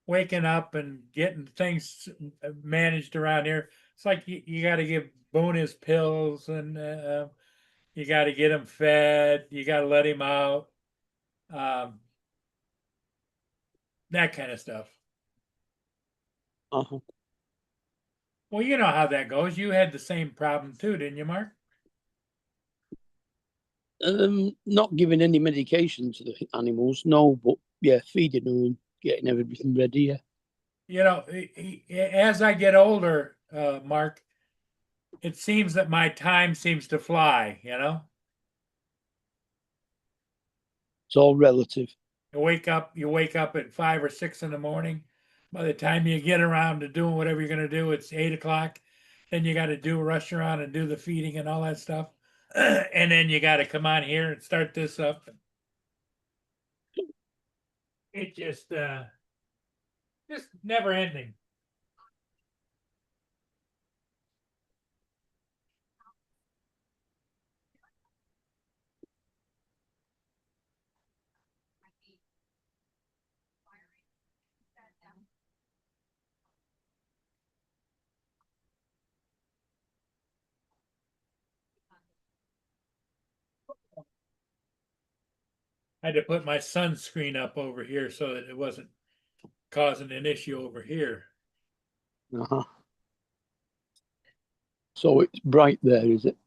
waking up and getting things managed around here. It's like you got to give Boone his pills, and you got to get him fed. You got to let him out. That kind of stuff. Uh-huh. Well, you know how that goes. You had the same problem too, didn't you, Mark? Not giving any medication to the animals, no, but yeah, feeding them and getting everything ready. Yeah. You know, as I get older, Mark, it seems that my time seems to fly. You know, It's all relative. you wake up at 5 or 6 in the morning. By the time you get around to doing whatever you're going to do, it's 8 o'clock. Then you got to rush around and do the feeding and all that stuff. And then you gotta come on here and start this up. It just never ending. might be firing that down. I had to put my sunscreen up over here so that it wasn't causing an issue over here. Uh-huh. So it's bright there, is it?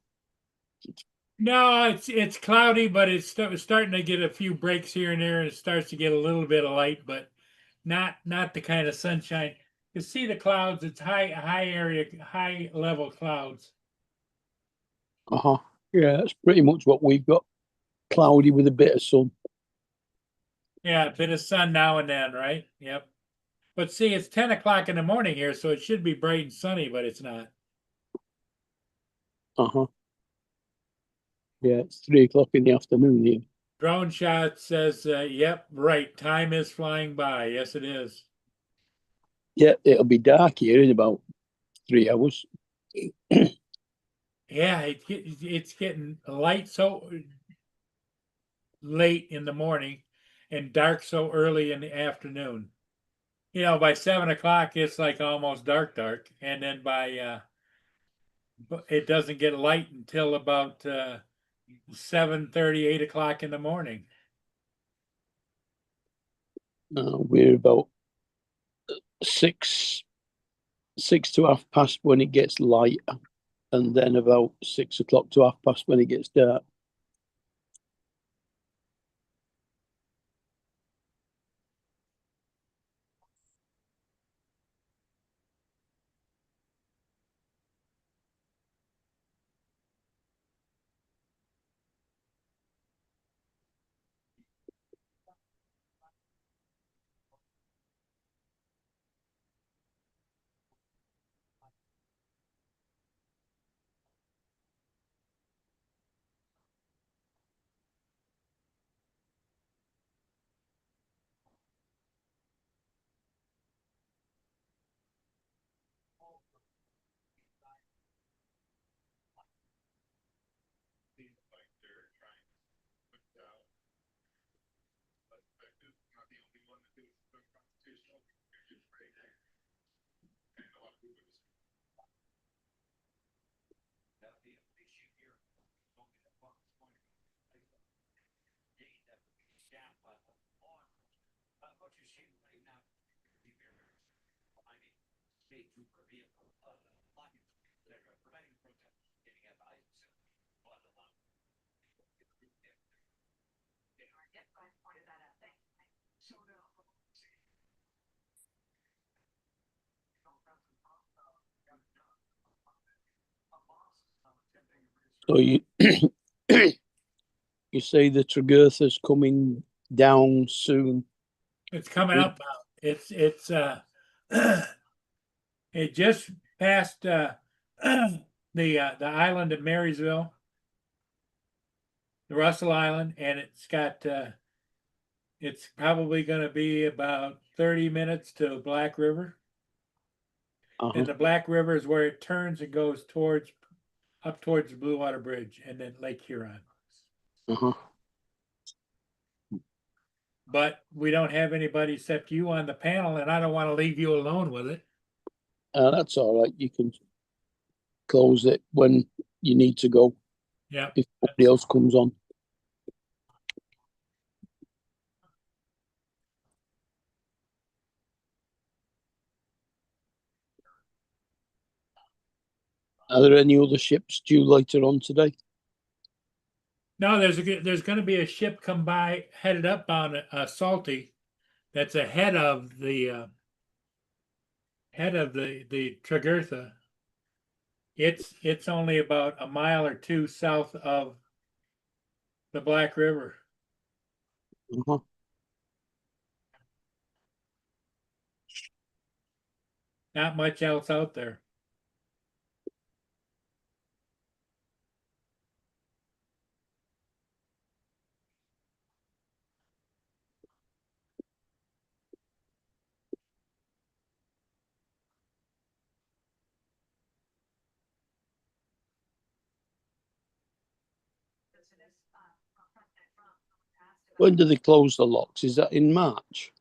No, it's cloudy, but it's starting to get a few breaks here and there. And it starts to get a little bit of light, but not the kind of sunshine. You see the clouds. It's high level clouds. Uh-huh. Yeah, that's pretty much what we've got. Cloudy with a bit of sun. Yeah, a bit of sun now and then, right? Yep. But see, it's 10 o'clock in the morning here, so it should be bright and sunny, but it's not. Uh-huh. Yeah, it's 3 o'clock in the afternoon here. Drone shot says, yep, right. Time is flying by. Yes, it is. Yeah, it'll be dark here in about 3 hours. Yeah, it's getting light so late in the morning and dark so early in the afternoon. You know, by 7 o'clock, it's like almost dark. And then by, it doesn't get light until about 7:30, 8 o'clock in the morning. We're about six to half past when it gets light, and then about 6 o'clock to half past when it gets dark. So you you say the Tregurtha's coming down soon. It's coming Good. up now. It's it just passed the island of Marysville, the Russell Island, and it's probably going to be about 30 minutes to Black River. Uh-huh. And the Black River is where it turns and goes up towards the Blue Water Bridge and then Lake Huron. Uh-huh. But we don't have anybody except you on the panel, and I don't want to leave you alone with it. That's all right. You can close it when you need to go Yeah. if nobody else comes on. Are there any other ships due later on today? No, there's going to be a ship come by headed up on Salty, that's ahead of the Tregurtha. It's only about a mile or two south of the Black River. Uh-huh. Not much else out there. to this, front that front, asked about When do they close the locks? Is that in March?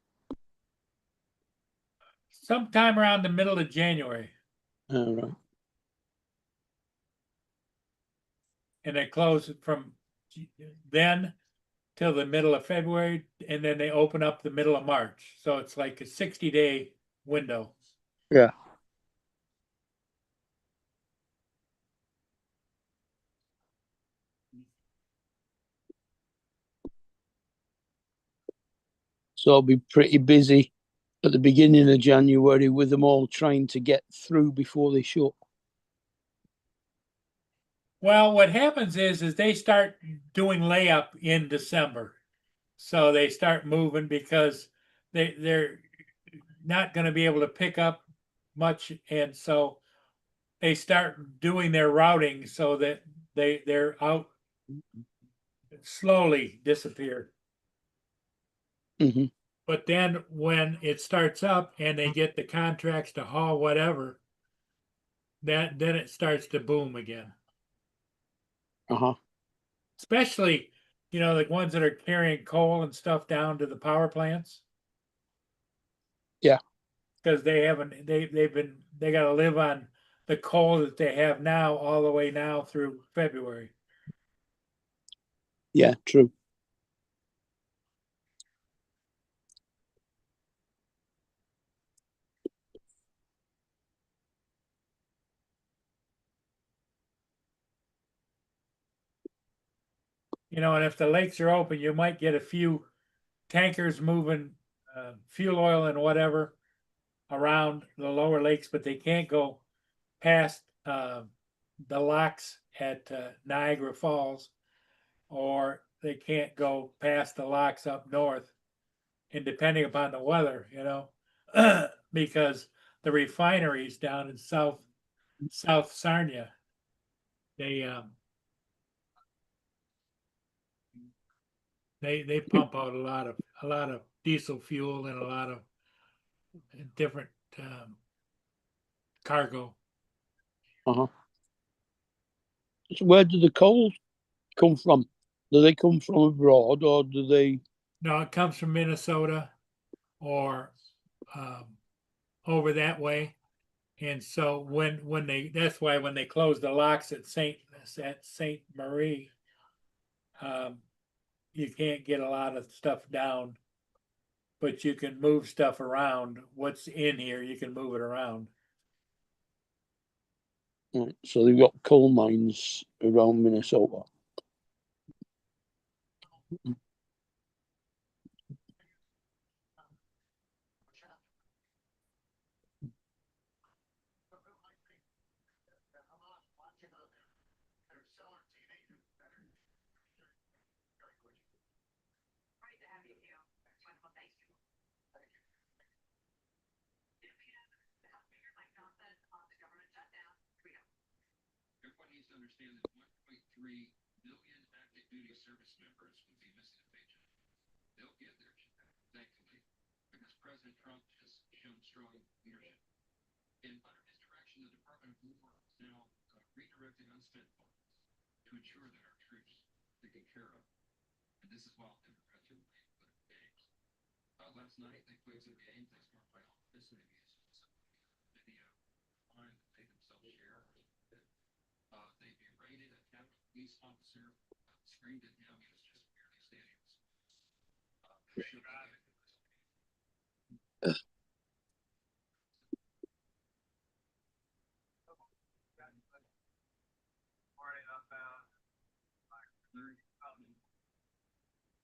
Sometime around the middle of January, All right. and they close it from then till the middle of February, and then they open up the middle of March. So it's like a 60-day window. Yeah. So I'll be pretty busy at the beginning of January with them all trying to get through before they shut. Well, what happens is they start doing layup in December. So they start moving because they're not going to be able to pick up much, and so they start doing their routing so that they're out slowly disappear. Hmm. But then when it starts up and they get the contracts to haul whatever, then it starts to boom again. Uh-huh. Especially, like ones that are carrying coal and stuff down to the power plants. Yeah. Because they got to live on the coal that they have now all the way now through February. Yeah, true. And if the lakes are open, you might get a few tankers moving fuel oil and whatever around the lower lakes, but they can't go past the locks at Niagara Falls, or they can't go past the locks up north. And depending upon the weather, because the refineries down in South Sarnia, they pump out a lot of diesel fuel and a lot of different cargo. Uh-huh. So where do the coal come from? Do they come from abroad or do they? No, it comes from Minnesota or over that way. And so that's why when they close the locks at Saint Marie, you can't get a lot of stuff down, but you can move stuff around. What's in here, you can move it around. Right, so they've got coal mines around Minnesota. Great to have you here. Wonderful, thank you. The health figure like Jonathan on the government shutdown. Here we go. Everyone needs to understand that 1.3 million active duty service members will be missing a paycheck. They'll get their check, thankfully, because President Trump has shown strong leadership. And under his direction, the Department of War is now redirecting unspent funds to ensure that our troops are taken care of. And this is while Democrats are playing political games. Last night, they played some games. They scored by all this video on that they themselves share. They berated a Capitol Police officer, screamed at him. He was just barely standing.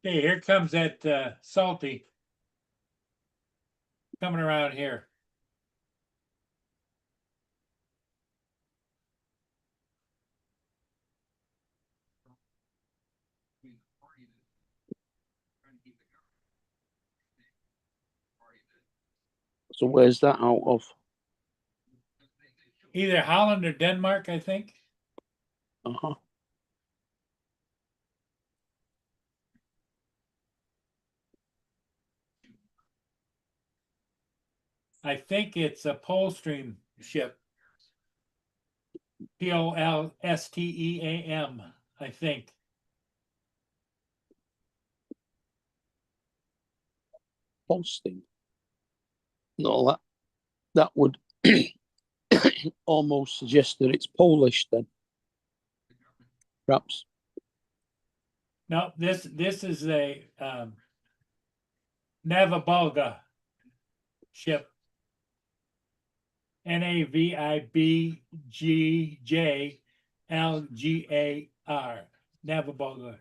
Hey, here comes that Salty coming around here. So where's that out of? Either Holland or Denmark, I think. Uh-huh. I think it's a Polstream ship. Polsteam, I think. pulse thing. No, that would almost suggest that it's Polish then, perhaps. No, this is a Navibulga ship. NAVIBGJLGAR. Navibulga.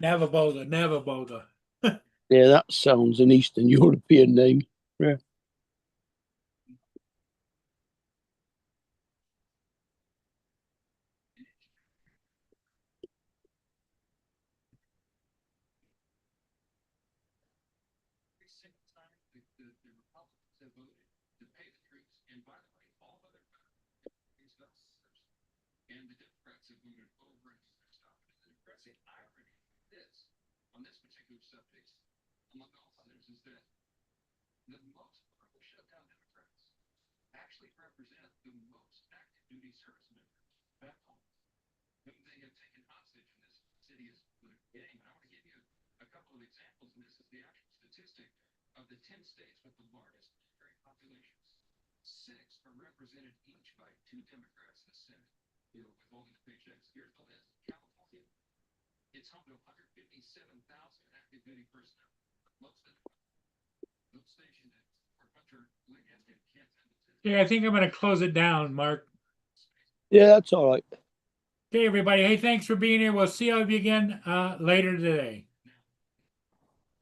Navibulga. Yeah, that sounds an Eastern European name. Yeah. Every single time the Republicans have voted to pay the troops, and by the way, all other countries and the Democrats have voted over and over stop it. The depressing irony of this, on this particular subject, among all others, is that the most pro shutdown Democrats actually represent the most active duty service members back home, whom they have taken hostage in this insidious game. And I want to give you a couple of examples, and this is the actual statistic of the 10 states with the largest military populations. 6 are represented each by 2 Democrats in the Senate, who are withholding the paychecks. Here's the list. California, it's home to 157,000 active duty personnel. Most of them stationed at Fort Hunter, Lincoln, and Canton. Yeah, I think I'm gonna close it down, Mark. Yeah, that's all right. Okay, everybody. Hey, thanks for being here. We'll see all of you again later today.